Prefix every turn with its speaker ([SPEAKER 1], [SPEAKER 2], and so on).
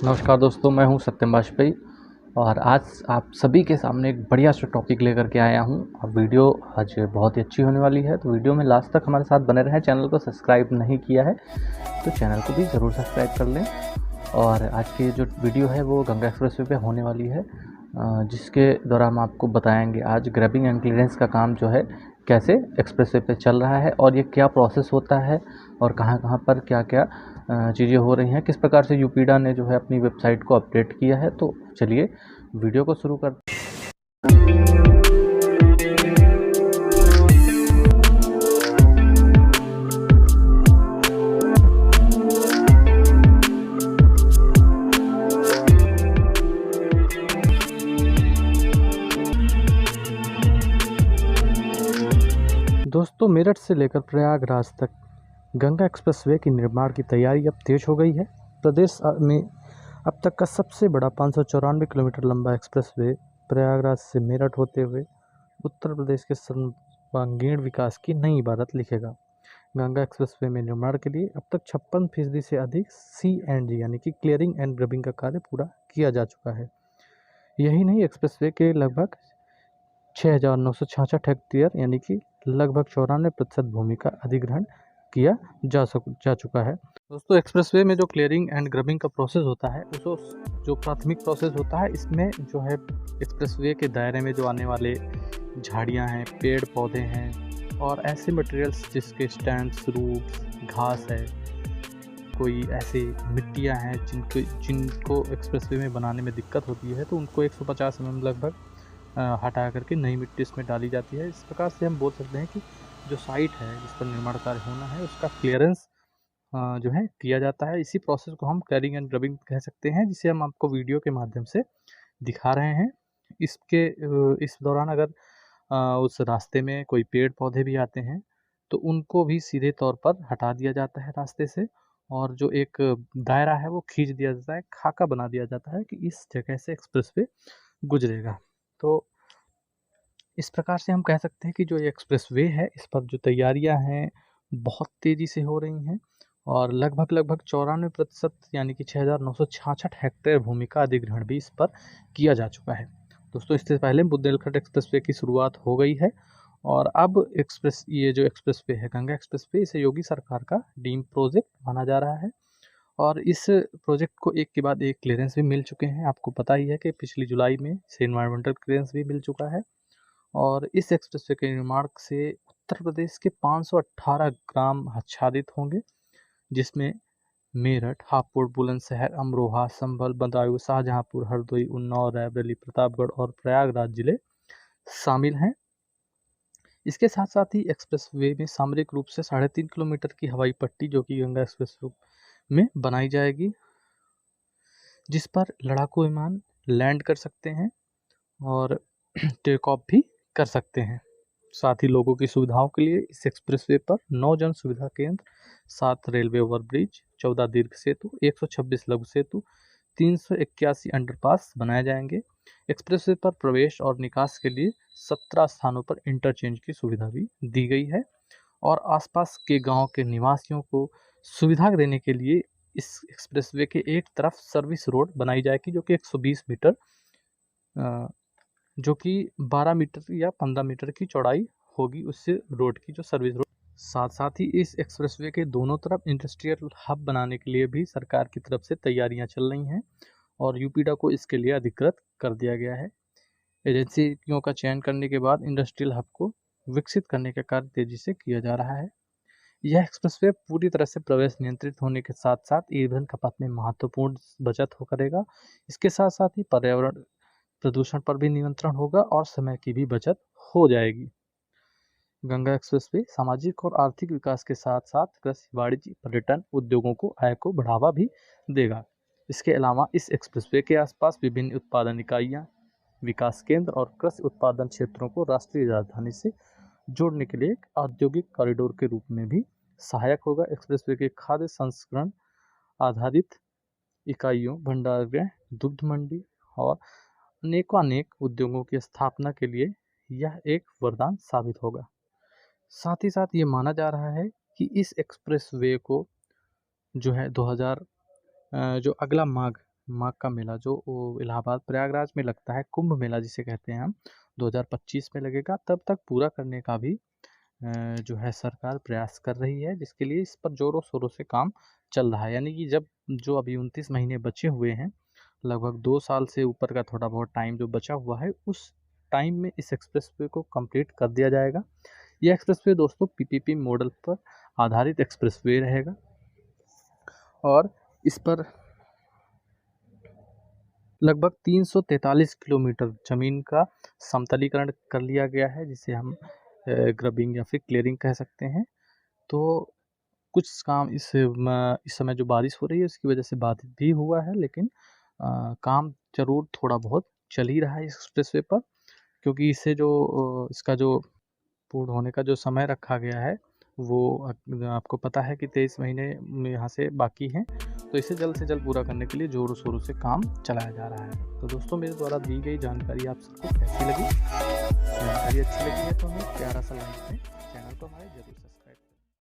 [SPEAKER 1] नमस्कार दोस्तों, मैं हूं सत्यम बाजपेयी और आज आप सभी के सामने एक बढ़िया सा टॉपिक लेकर के आया हूं। और वीडियो आज बहुत ही अच्छी होने वाली है, तो वीडियो में लास्ट तक हमारे साथ बने रहें। चैनल को सब्सक्राइब नहीं किया है तो चैनल को भी ज़रूर सब्सक्राइब कर लें। और आज की जो वीडियो है वो गंगा एक्सप्रेसवे पे होने वाली है, जिसके द्वारा हम आपको बताएंगे आज ग्रैबिंग एंड क्लियरेंस का काम जो है कैसे एक्सप्रेसवे पे चल रहा है और ये क्या प्रोसेस होता है और कहाँ कहाँ पर क्या क्या चीज़ें हो रही हैं, किस प्रकार से यूपीडा ने जो है अपनी वेबसाइट को अपडेट किया है। तो चलिए वीडियो को शुरू करते हैं। दोस्तों, मेरठ से लेकर प्रयागराज तक गंगा एक्सप्रेसवे की निर्माण की तैयारी अब तेज हो गई है। प्रदेश में अब तक का सबसे बड़ा 594 किलोमीटर लंबा एक्सप्रेसवे प्रयागराज से मेरठ होते हुए उत्तर प्रदेश के सर्वांगीण विकास की नई इबारत लिखेगा। गंगा एक्सप्रेसवे में निर्माण के लिए अब तक 56% से अधिक CNG यानी कि क्लियरिंग एंड ग्रबिंग का कार्य पूरा किया जा चुका है। यही नहीं, एक्सप्रेसवे के लगभग 6,966 हेक्टेयर यानी कि लगभग 94% भूमि का अधिग्रहण किया जा चुका है। दोस्तों, एक्सप्रेसवे में जो क्लियरिंग एंड ग्रबिंग का प्रोसेस होता है, उसको जो प्राथमिक प्रोसेस होता है, इसमें जो है एक्सप्रेसवे के दायरे में जो आने वाले झाड़ियां हैं, पेड़ पौधे हैं और ऐसे मटेरियल्स जिसके स्टैंड्स, रूट्स, घास है, कोई ऐसी मिट्टियां हैं जिनको एक्सप्रेसवे में बनाने में दिक्कत होती है, तो उनको 150 mm लगभग हटा करके नई मिट्टी इसमें डाली जाती है। इस प्रकार से हम बोल सकते हैं कि जो साइट है जिस पर निर्माण कार्य होना है उसका क्लियरेंस जो है किया जाता है। इसी प्रोसेस को हम क्लियरिंग एंड ग्रबिंग कह सकते हैं, जिसे हम आपको वीडियो के माध्यम से दिखा रहे हैं। इस दौरान अगर उस रास्ते में कोई पेड़ पौधे भी आते हैं तो उनको भी सीधे तौर पर हटा दिया जाता है रास्ते से, और जो एक दायरा है वो खींच दिया जाता है, खाका बना दिया जाता है कि इस जगह से एक्सप्रेसवे गुजरेगा। तो इस प्रकार से हम कह सकते हैं कि जो ये एक्सप्रेसवे है, इस पर जो तैयारियां हैं बहुत तेज़ी से हो रही हैं और लगभग 94% यानी कि 6,966 हेक्टेयर भूमि का अधिग्रहण भी इस पर किया जा चुका है। दोस्तों, इससे पहले बुंदेलखंड एक्सप्रेसवे की शुरुआत हो गई है और अब ये जो एक्सप्रेसवे है गंगा एक्सप्रेसवे, इसे योगी सरकार का ड्रीम प्रोजेक्ट माना जा रहा है। और इस प्रोजेक्ट को एक के बाद एक क्लियरेंस भी मिल चुके हैं। आपको पता ही है कि पिछली जुलाई में इसे इन्वायरमेंटल क्लियरेंस भी मिल चुका है। और इस एक्सप्रेसवे के निर्माण से उत्तर प्रदेश के 518 ग्राम आच्छादित होंगे, जिसमें मेरठ, हापुड़, बुलंदशहर, अमरोहा, संभल, बदायूं, शाहजहांपुर, हरदोई, उन्नाव, रायबरेली, प्रतापगढ़ और प्रयागराज जिले शामिल हैं। इसके साथ साथ ही एक्सप्रेसवे में सामरिक रूप से 3.5 किलोमीटर की हवाई पट्टी जो कि गंगा एक्सप्रेसवे में बनाई जाएगी, जिस पर लड़ाकू विमान लैंड कर सकते हैं और टेक ऑफ भी कर सकते हैं। साथ ही लोगों की सुविधाओं के लिए इस एक्सप्रेसवे पर 9 जन सुविधा केंद्र, 7 रेलवे ओवरब्रिज, 14 दीर्घ सेतु, 126 लघु सेतु, 381 अंडरपास बनाए जाएंगे। एक्सप्रेसवे पर प्रवेश और निकास के लिए 17 स्थानों पर इंटरचेंज की सुविधा भी दी गई है और आसपास के गांव के निवासियों को सुविधा देने के लिए इस एक्सप्रेसवे के एक तरफ सर्विस रोड बनाई जाएगी, जो कि 120 मीटर जो कि 12 मीटर या 15 मीटर की चौड़ाई होगी, उससे रोड की जो सर्विस रोड। साथ ही इस एक्सप्रेसवे के दोनों तरफ इंडस्ट्रियल हब बनाने के लिए भी सरकार की तरफ से तैयारियां चल रही हैं और यूपीडा को इसके लिए अधिकृत कर दिया गया है। एजेंसियों का चयन करने के बाद इंडस्ट्रियल हब को विकसित करने का कार्य तेजी से किया जा रहा है। यह एक्सप्रेसवे पूरी तरह से प्रवेश नियंत्रित होने के साथ साथ ईंधन खपत में महत्वपूर्ण बचत हो करेगा। इसके साथ साथ ही पर्यावरण प्रदूषण पर भी नियंत्रण होगा और समय की भी बचत हो जाएगी। गंगा एक्सप्रेसवे सामाजिक और आर्थिक विकास के साथ साथ कृषि, वाणिज्य, पर्यटन उद्योगों को आय को बढ़ावा भी देगा। इसके अलावा इस एक्सप्रेसवे के आसपास विभिन्न उत्पादन इकाइयां, विकास केंद्र और कृषि उत्पादन क्षेत्रों को राष्ट्रीय राजधानी से जोड़ने के लिए एक औद्योगिक कॉरिडोर के रूप में भी सहायक होगा। एक्सप्रेसवे के खाद्य संस्करण आधारित इकाइयों, भंडारगृह, दुग्ध मंडी और अनेक उद्योगों की स्थापना के लिए यह एक वरदान साबित होगा। साथ ही साथ ये माना जा रहा है कि इस एक्सप्रेसवे को जो है 2000 जो अगला माघ माघ का मेला जो इलाहाबाद प्रयागराज में लगता है, कुंभ मेला जिसे कहते हैं हम, 2025 में लगेगा, तब तक पूरा करने का भी जो है सरकार प्रयास कर रही है, जिसके लिए इस पर ज़ोरों शोरों से काम चल रहा है। यानी कि जब जो अभी 29 महीने बचे हुए हैं, लगभग 2 साल से ऊपर का थोड़ा बहुत टाइम जो बचा हुआ है, उस टाइम में इस एक्सप्रेसवे को कंप्लीट कर दिया जाएगा। यह एक्सप्रेसवे दोस्तों पीपीपी मॉडल पर आधारित एक्सप्रेसवे रहेगा और इस पर लगभग 343 किलोमीटर ज़मीन का समतलीकरण कर लिया गया है, जिसे हम ग्रबिंग या फिर क्लियरिंग कह सकते हैं। तो कुछ काम इस समय जो बारिश हो रही है उसकी वजह से बाधित भी हुआ है, लेकिन काम ज़रूर थोड़ा बहुत चल ही रहा है इस एक्सप्रेसवे पर, क्योंकि इससे जो इसका जो पूर्ण होने का जो समय रखा गया है वो आपको पता है कि 23 महीने यहाँ से बाकी हैं, तो इसे जल्द से जल्द पूरा करने के लिए ज़ोरों शोरों से काम चलाया जा रहा है। तो दोस्तों मेरे द्वारा दी गई जानकारी आप सबको कैसी लगी? जानकारी अच्छी लगी है तो हमें प्यारा सा लाइक दें, चैनल को हमारे जरूर सब्सक्राइब